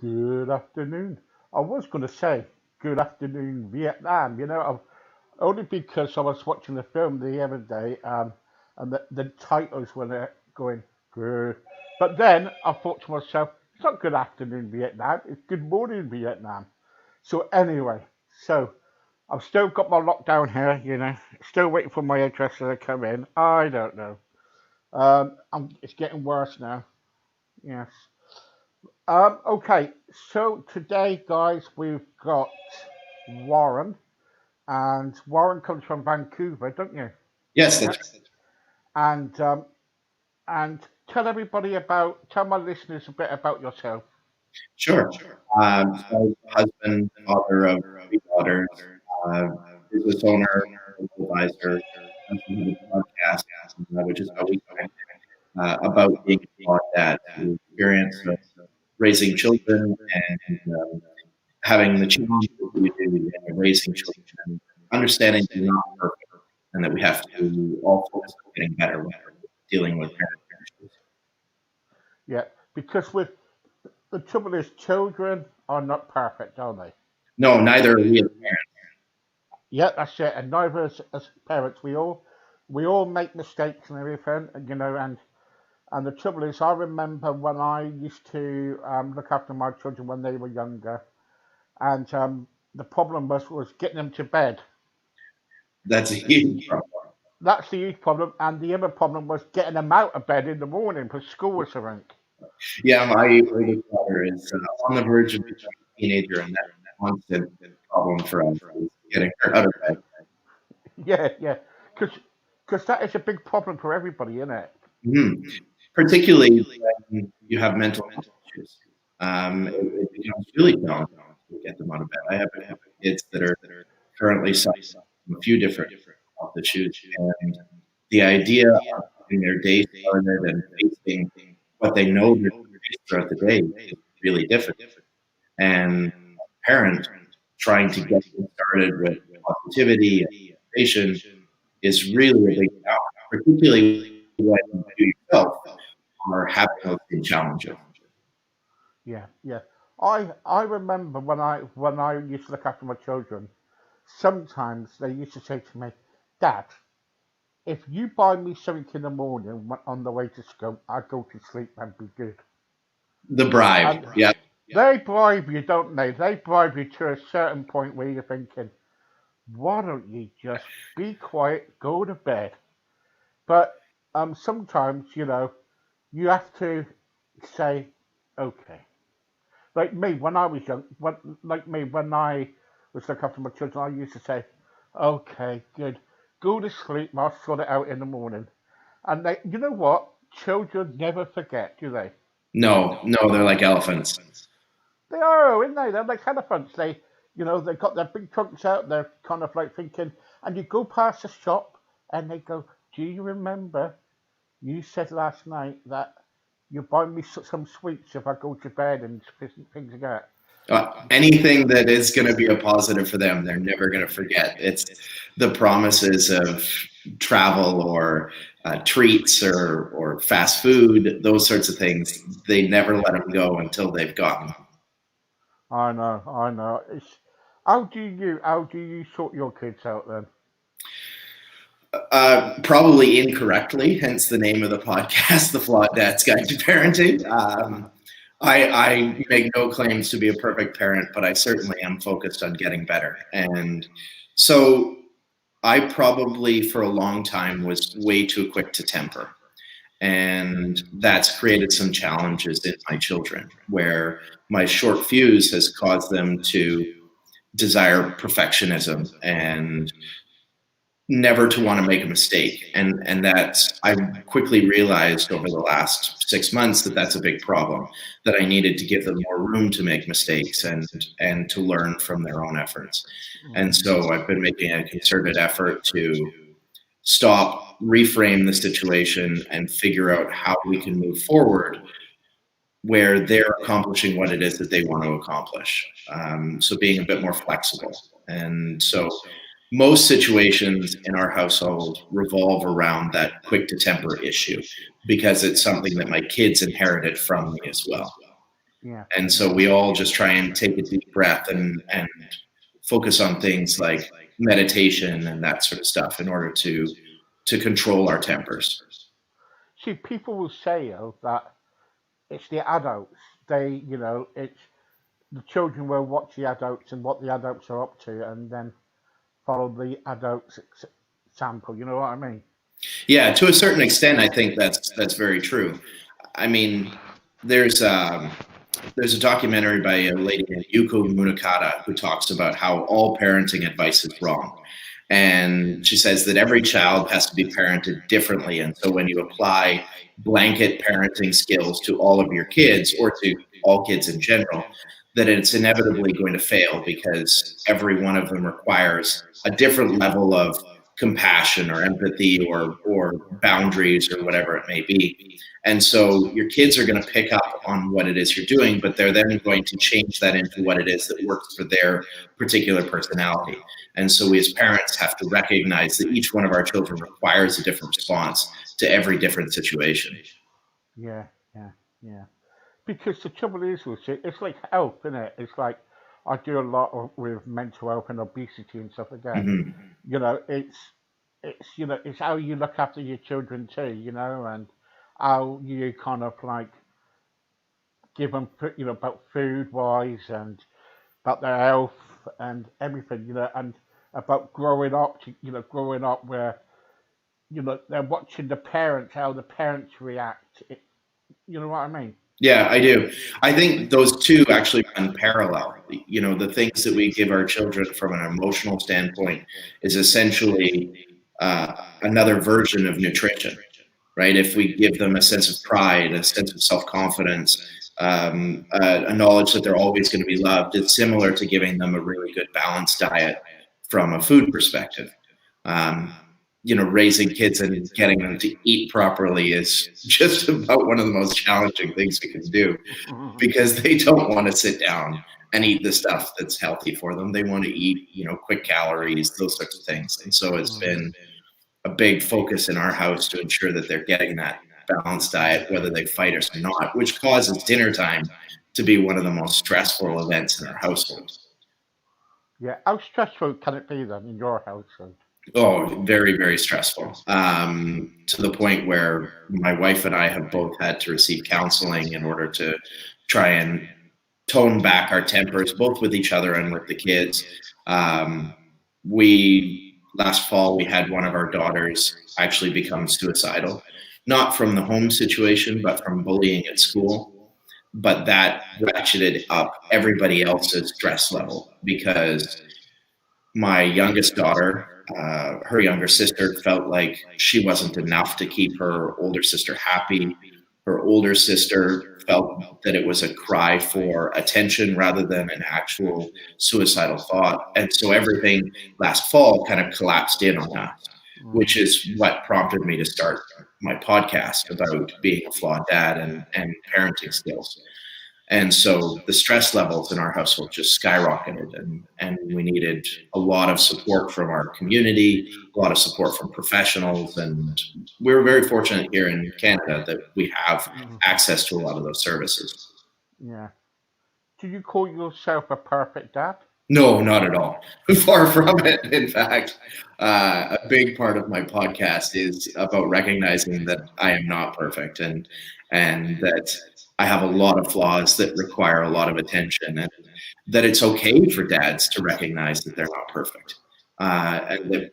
Good afternoon. I was going to say good afternoon, Vietnam, only because I was watching the film the other day, and the titles were there going good. But then I thought to myself, it's not good afternoon, Vietnam, it's good morning, Vietnam. So, anyway, so I've still got my lockdown here, still waiting for my hairdresser to come in. I don't know. It's getting worse now. Yes. Okay, so today, guys, we've got Warren, and Warren comes from Vancouver, don't you? Yes, Yeah. that's And and tell my listeners a bit about yourself. sure. So husband, father of three daughters, uh, business owner, advisor, husband of a podcast, which is how we connect, about being a flawed dad, the experience of raising children and having the challenges that we do in raising children, and understanding that we're not perfect and that we have to all focus on getting better when we're dealing with parent issues. Yeah, because with the trouble is, children are not perfect, are they? No, neither are we. Yeah, that's it. And neither as parents, we all make mistakes and everything, and the trouble is, I remember when I used to look after my children when they were younger, and the problem was getting them to bed. That's a huge problem. That's the huge problem, and the other problem was getting them out of bed in the morning for school or something. Yeah, my oldest daughter is on the verge of becoming a teenager, and that's a constant problem for us is getting her out of bed. Yeah, yeah, because that is a big problem for everybody, isn't it? Mhm. Particularly when you have mental health issues. It becomes really challenging to get them out of bed. I have kids that are currently suffering from a few different health issues, and the idea of getting their day started and facing what they know they're going to face throughout the day is really difficult. And parent trying to get them started with positivity and motivation is really a big challenge, particularly when you yourself are having those same challenges. Yeah, yeah. I remember when I used to look after my children. Sometimes they used to say to me, "Dad, if you buy me something in the morning on the way to school, I go to sleep and be good." The bribe, And yeah. they bribe you, don't they? They bribe you to a certain point where you're thinking, "Why don't you just be quiet, go to bed?" But sometimes you have to say, "Okay." Like me when I was young, like me when I was looking after my children, I used to say, "Okay, good, go to sleep. I'll sort it out in the morning." And you know what? Children never forget, do they? No, no, they're like elephants. They are, aren't they? They're like elephants. They've got their big trunks out. They're kind of like thinking, and you go past the shop, and they go, "Do you remember you said last night that you buy me some sweets if I go to bed and things like that?" Anything that is going to be a positive for them, they're never going to forget. It's the promises of travel or treats or fast food, those sorts of things. They never let them go until they've gotten them. I know, I know. How do you sort your kids out then? Probably incorrectly, hence the name of the podcast, The Flawed Dad's Guide to Parenting. I make no claims to be a perfect parent, but I certainly am focused on getting better. And so I probably, for a long time, was way too quick to temper. And that's created some challenges in my children, where my short fuse has caused them to desire perfectionism and never to want to make a mistake. And that's, I quickly realized over the last 6 months that that's a big problem, that I needed to give them more room to make mistakes and to learn from their own efforts. And so I've been making a concerted effort to stop, reframe the situation, and figure out how we can move forward where they're accomplishing what it is that they want to accomplish. So being a bit more flexible. And so most situations in our household revolve around that quick to temper issue, because it's something that my kids inherited from me as well. Yeah. And so we all just try and take a deep breath and focus on things like meditation and that sort of stuff in order to control our tempers. See, people will say that it's the adults. It's the children will watch the adults and what the adults are up to, and then follow the adults' example. You know what I mean? Yeah, to a certain extent, I think that's very true. I mean, there's a documentary by a lady named Yuko Munakata who talks about how all parenting advice is wrong. And she says that every child has to be parented differently. And so when you apply blanket parenting skills to all of your kids, or to all kids in general, that it's inevitably going to fail, because every one of them requires a different level of compassion or empathy or boundaries or whatever it may be. And so your kids are going to pick up on what it is you're doing, but they're then going to change that into what it is that works for their particular personality. And so we as parents have to recognize that each one of our children requires a different response to every different situation. Yeah. Because the trouble is with it, it's like health, isn't it? It's like I do a lot with mental health and obesity and stuff like that. Mm-hmm. It's how you look after your children too, and how you kind of like give them, about food wise and about their health and everything, and about growing up where, they're watching the parents, how the parents react. You know what I mean? Yeah, I do. I think those two actually run parallel. The things that we give our children from an emotional standpoint is essentially another version of nutrition, right? If we give them a sense of pride, a sense of self-confidence, a knowledge that they're always going to be loved, it's similar to giving them a really good balanced diet from a food perspective. Raising kids and getting them to eat properly is just about one of the most challenging things we can do, because they don't want to sit down and eat the stuff that's healthy for them. They want to eat, quick calories, those sorts of things. And so it's been a big focus in our house to ensure that they're getting that balanced diet, whether they fight us or not, which causes dinner time to be one of the most stressful events in our household. Yeah, how stressful can it be then in your household? Oh, very, very stressful. To the point where my wife and I have both had to receive counseling in order to try and tone back our tempers, both with each other and with the kids. Last fall, we had one of our daughters actually become suicidal, not from the home situation, but from bullying at school. But that ratcheted up everybody else's stress level, because my youngest daughter, her younger sister, felt like she wasn't enough to keep her older sister happy. Her older sister felt that it was a cry for attention rather than an actual suicidal thought. And so everything last fall kind of collapsed in on us, which is what prompted me to start my podcast about being a flawed dad and parenting skills. And so the stress levels in our household just skyrocketed, and we needed a lot of support from our community, a lot of support from professionals. And we're very fortunate here in Canada that we have access to a lot of those services. Yeah. Do you call yourself a perfect dad? No, not at all. Far from it. In fact, a big part of my podcast is about recognizing that I am not perfect, and that I have a lot of flaws that require a lot of attention, and that it's okay for dads to recognize that they're not perfect. And that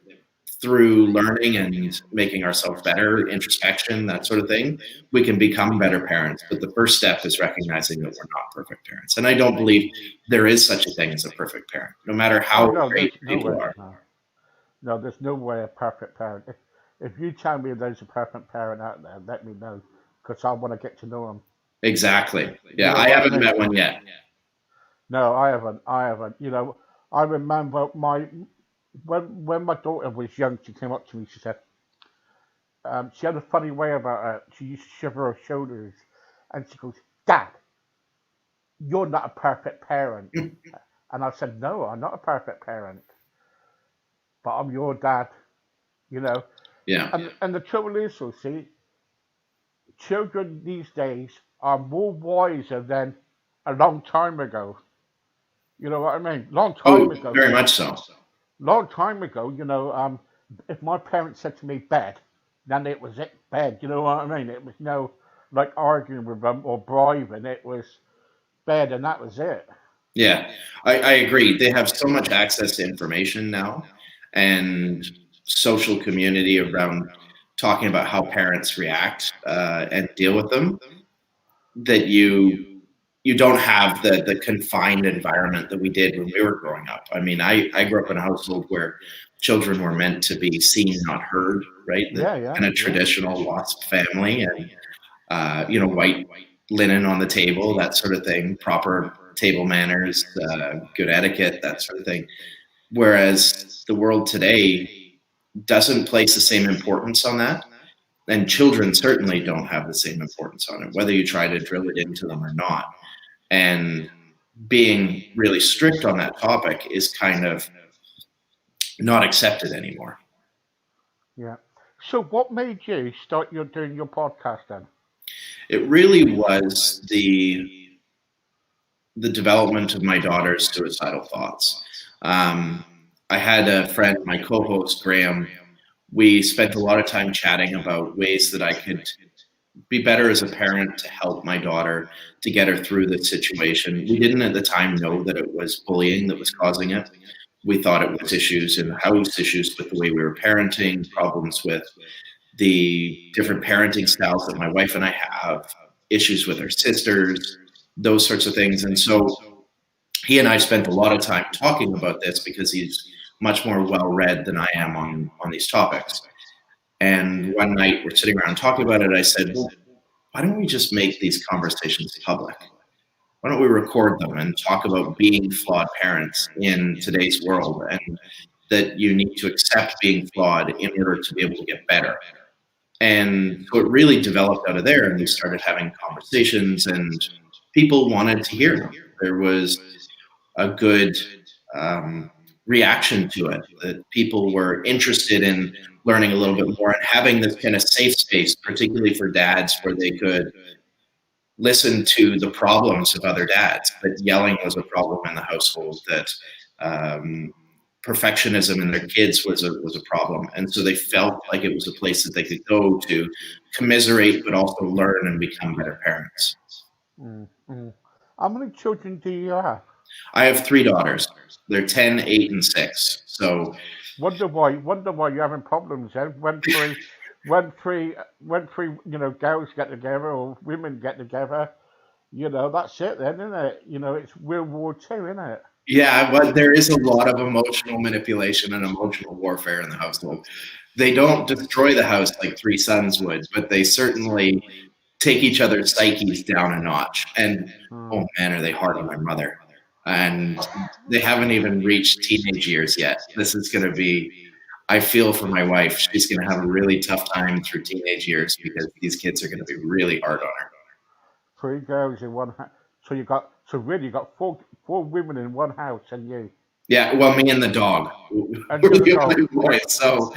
through learning and making ourselves better, introspection, that sort of thing, we can become better parents. But the first step is recognizing that we're not perfect parents. And I don't believe there is such a thing as a perfect parent, no matter how great people are. No, there's no way a perfect parent. If you tell me there's a perfect parent out there, let me know, because I want to get to know them. Exactly. You Yeah, know I what I haven't mean? met one yet. No, I haven't. I haven't. I remember when my daughter was young, she came up to me. She said, she had a funny way about her. She used to shiver her shoulders, and she goes, "Dad, you're not a perfect parent." And I said, "No, I'm not a perfect parent, but I'm your dad." You know, Yeah. and the trouble is, so see, children these days are more wiser than a long time ago. You know what I mean? Oh, very much so. Long time ago, if my parents said to me bed, then it was it bed. You know what I mean? It was no like arguing with them or bribing. It was bed, and that was it. Yeah, I agree. They have so much access to information now and social community around talking about how parents react and deal with them that you don't have the confined environment that we did when we were growing up. I mean, I grew up in a household where children were meant to be seen, not heard, right? The Yeah, yeah, kind of yeah, traditional WASP family and white linen on the table, that sort of thing, proper table manners, good etiquette, that sort of thing. Whereas the world today doesn't place the same importance on that. And children certainly don't have the same importance on it, whether you try to drill it into them or not. And being really strict on that topic is kind of not accepted anymore. yeah. So, what made you start doing your podcast then? It really was the development of my daughter's suicidal thoughts. I had a friend, my co-host Graham. We spent a lot of time chatting about ways that I could be better as a parent to help my daughter to get her through the situation. We didn't at the time know that it was bullying that was causing it. We thought it was issues in the house, issues with the way we were parenting, problems with the different parenting styles that my wife and I have, issues with our sisters, those sorts of things. And so he and I spent a lot of time talking about this because he's much more well read than I am on these topics. And one night we're sitting around talking about it. I said, well, why don't we just make these conversations public? Why don't we record them and talk about being flawed parents in today's world, and that you need to accept being flawed in order to be able to get better? And so it really developed out of there, and we started having conversations, and people wanted to hear them. There was a good reaction to it, that people were interested in learning a little bit more and having this kind of safe space, particularly for dads, where they could listen to the problems of other dads. That yelling was a problem in the household, that perfectionism in their kids was a problem, and so they felt like it was a place that they could go to commiserate, but also learn and become better parents. Mm, mm. How many children do you have? I have 3 daughters. They're 10, 8, and 6. So Wonder why you're having problems then when three girls get together or women get together. That's it then, isn't it? It's World War II, isn't it? yeah, but there is a lot of emotional manipulation and emotional warfare in the household. They don't destroy the house like 3 sons would, but they certainly take each other's psyches down a notch. And Mm. oh man, are they hard on my mother? And they haven't even reached teenage years yet. This is going to be, I feel for my wife. She's going to have a really tough time through teenage years because these kids are going to be really hard on her. Three girls in one house. So really you got four women in one house and you. Yeah, well, me and the dog. And We're you're the the dog. only boys. So,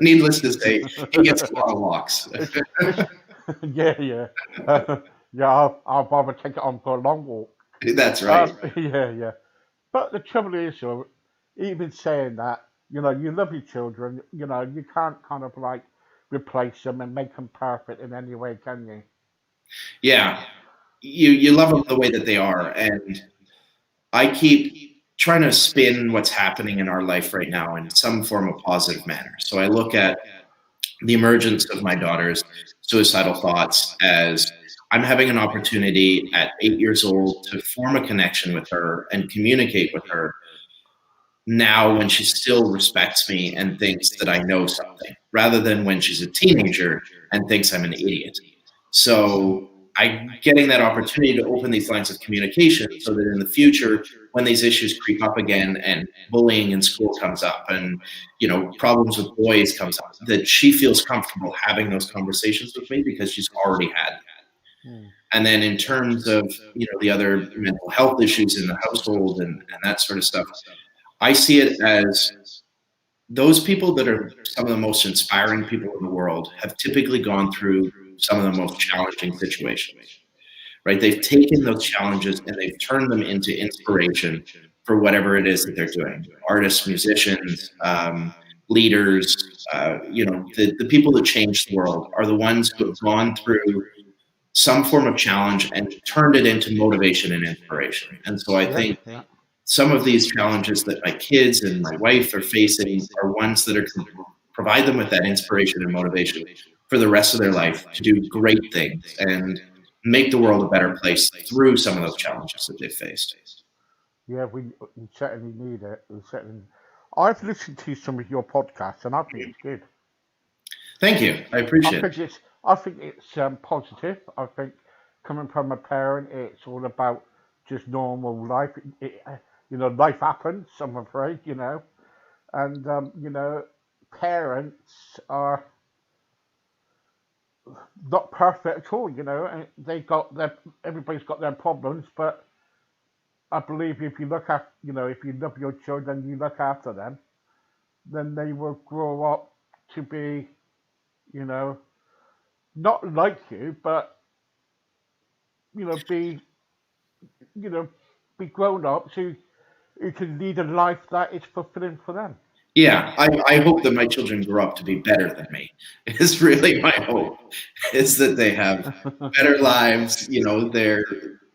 needless to say, he gets a lot of walks. It's, yeah, yeah. Yeah, I'll bother take it on for a long walk. That's right. Yeah, yeah. But the trouble is, even saying that, you love your children, you can't kind of like replace them and make them perfect in any way, can you? Yeah, you love them the way that they are, and I keep trying to spin what's happening in our life right now in some form of positive manner. So I look at the emergence of my daughter's suicidal thoughts as I'm having an opportunity at 8 years old to form a connection with her and communicate with her now when she still respects me and thinks that I know something, rather than when she's a teenager and thinks I'm an idiot. So I'm getting that opportunity to open these lines of communication so that in the future, when these issues creep up again and bullying in school comes up and, problems with boys comes up, that she feels comfortable having those conversations with me because she's already had them. And then in terms of, the other mental health issues in the household and that sort of stuff, I see it as those people that are some of the most inspiring people in the world have typically gone through some of the most challenging situations, right? They've taken those challenges and they've turned them into inspiration for whatever it is that they're doing. Artists, musicians, leaders, the people that change the world are the ones who have gone through some form of challenge and turned it into motivation and inspiration. And so I think some of these challenges that my kids and my wife are facing are ones that are going to provide them with that inspiration and motivation for the rest of their life to do great things and make the world a better place through some of those challenges that they've faced. Yeah, we certainly need it. I've listened to some of your podcasts, and I think it's good. Thank you. I appreciate it. I think it's positive. I think coming from a parent, it's all about just normal life. Life happens, I'm afraid, and parents are not perfect at all, and everybody's got their problems, but I believe if you if you love your children, you look after them, then they will grow up to be, not like you, but be, be grown ups who can lead a life that is fulfilling for them. Yeah, I hope that my children grow up to be better than me. It's really my hope, is that they have better lives.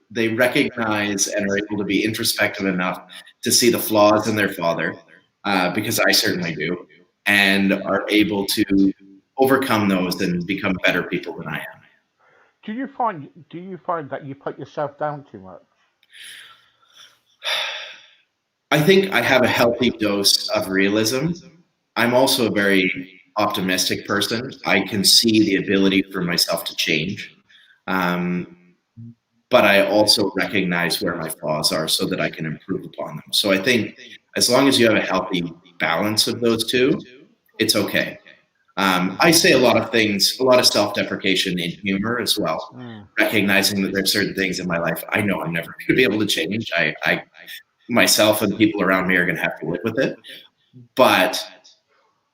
They recognize and are able to be introspective enough to see the flaws in their father, because I certainly do, and are able to overcome those and become better people than I am. Do you find that you put yourself down too much? I think I have a healthy dose of realism. I'm also a very optimistic person. I can see the ability for myself to change. But I also recognize where my flaws are so that I can improve upon them. So I think as long as you have a healthy balance of those two, it's okay. I say a lot of things, a lot of self-deprecation in humor as well, recognizing that there's certain things in my life I know I'm never going to be able to change. I myself and people around me are going to have to live with it. But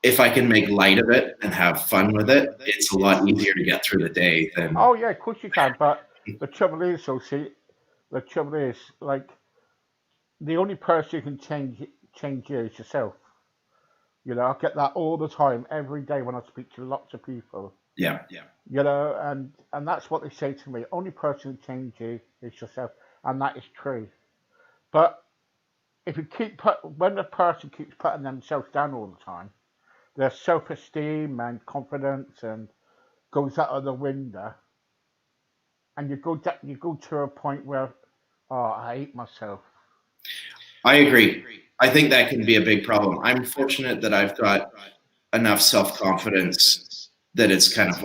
if I can make light of it and have fun with it, it's a lot easier to get through the day than. Oh yeah, of course you can. But the trouble is, like the only person who can change you is yourself. I get that all the time, every day when I speak to lots of people. Yeah. And that's what they say to me. Only person who can change you is yourself, and that is true. But if you when the person keeps putting themselves down all the time, their self-esteem and confidence and goes out of the window, and you go to a point where, oh, I hate myself. I agree. I think that can be a big problem. I'm fortunate that I've got enough self-confidence that it's kind of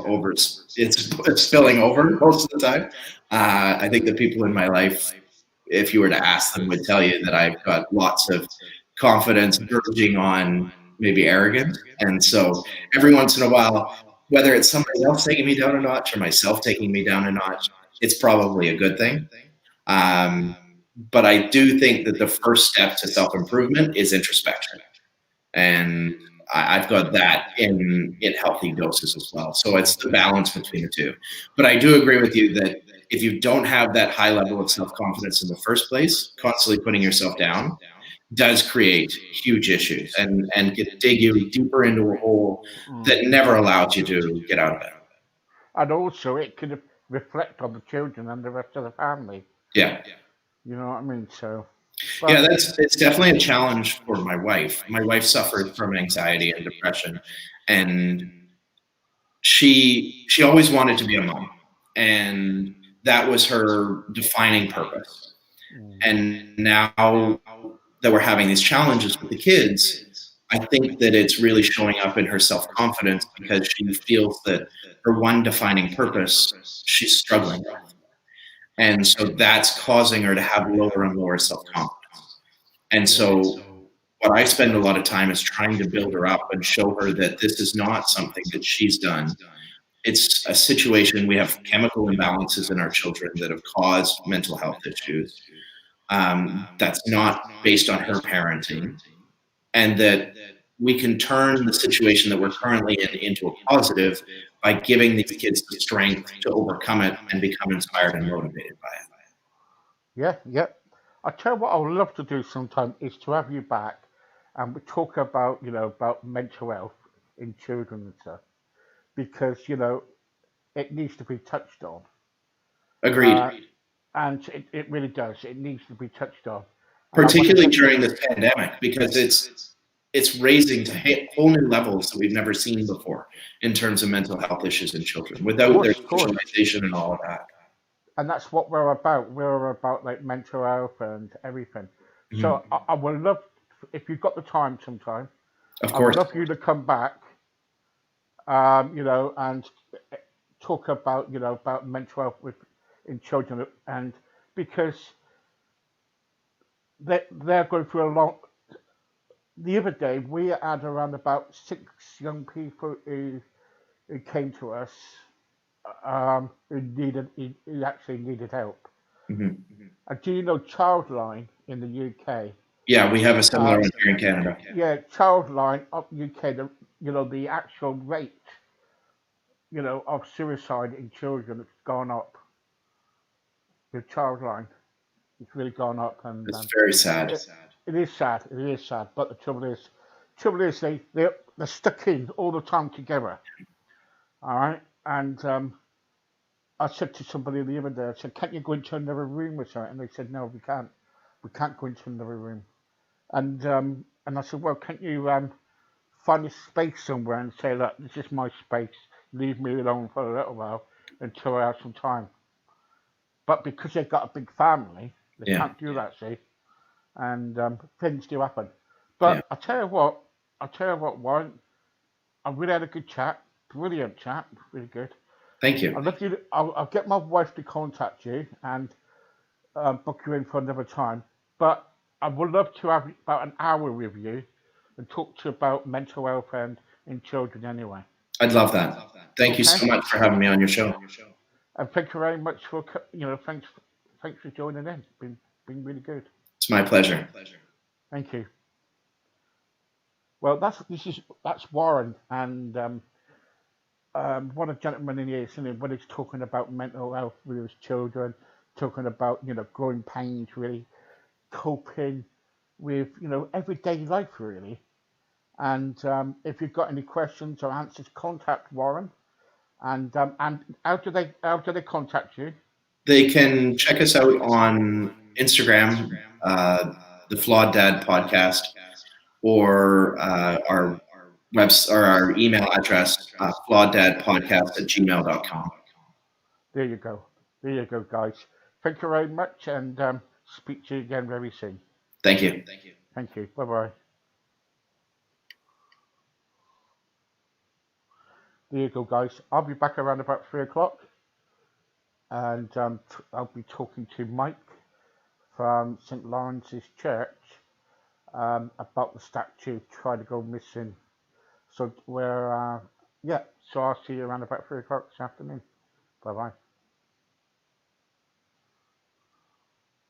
it's spilling over most of the time. I think the people in my life, if you were to ask them, would tell you that I've got lots of confidence verging on maybe arrogance. And so every once in a while, whether it's somebody else taking me down a notch or myself taking me down a notch, it's probably a good thing. But I do think that the first step to self-improvement is introspection. And I've got that in healthy doses as well. So it's the balance between the two. But I do agree with you that if you don't have that high level of self-confidence in the first place, constantly putting yourself down does create huge issues and can dig you deeper into a hole that never allowed you to get out of it. And also it could reflect on the children and the rest of the family. Yeah. You know what I mean? So. Yeah, it's definitely a challenge for my wife. My wife suffered from anxiety and depression, and she always wanted to be a mom, and that was her defining purpose. And now that we're having these challenges with the kids, I think that it's really showing up in her self-confidence because she feels that her one defining purpose she's struggling with. And so that's causing her to have lower and lower self-confidence. And so what I spend a lot of time is trying to build her up and show her that this is not something that she's done. It's a situation. We have chemical imbalances in our children that have caused mental health issues. That's not based on her parenting, and that we can turn the situation that we're currently in into a positive by giving these kids the strength to overcome it and become inspired and motivated by it. Yeah, yeah. I tell you what, I would love to do sometime is to have you back and we talk about, about mental health in children and stuff because, it needs to be touched on. Uh, Agreed. and it really does. It needs to be touched on. And I want to Particularly get you, during this pandemic, because it's raising to whole new levels that we've never seen before in terms of mental health issues in children without their of course. socialization and all of that. And that's what we're about. We're about like mental health and everything. Mhm. So I would love, if you've got the time sometime, Of I would course. love you to come back, and talk about, about mental health in children, and because they're going through a long. The other day, we had around about 6 young people who came to us, who actually needed help. Mhm. And do you know Childline in the UK? Yeah, we have a similar Uh, one here in Canada. yeah, Childline up UK, the actual rate, of suicide in children has gone up with Childline. It's really gone up, and It's very sad. it is sad. It is sad. But the trouble is, they're stuck in all the time together. All right, and I said to somebody the other day, I said, "Can't you go into another room with her?" And they said, "No, we can't. We can't go into another room." And I said, "Well, can't you find a space somewhere and say, look, this is my space. Leave me alone for a little while until I have some time." But because they've got a big family, they Yeah. can't do that. See, and things do happen. Yeah. But I tell you what, Warren, I really had a good chat. Brilliant chat. Really good. Thank you. I'll get my wife to contact you and book you in for another time. But I would love to have about an hour with you and talk to you about mental health and in children anyway. I'd love that. Thank you Okay? so much for having me on your show. And thank you very much for thanks for joining in. Been really good. It's my pleasure. Thank you. Well, that's Warren, and what a gentleman he is, and when he's talking about mental health with his children, talking about growing pains, really coping with everyday life, really. And if you've got any questions or answers, contact Warren. And how do they contact you? They can check us out on Instagram, the Flawed Dad Podcast, or our or our email address, flaweddadpodcast@gmail.com. There you go. There you go, guys. Thank you very much, and speak to you again very soon. Thank you. Thank you. Bye bye. There you go, guys. I'll be back around about 3 o'clock, and I'll be talking to Mike from St. Lawrence's Church about the statue trying to go missing. So we're yeah. So I'll see you around about 3 o'clock this afternoon. Bye bye.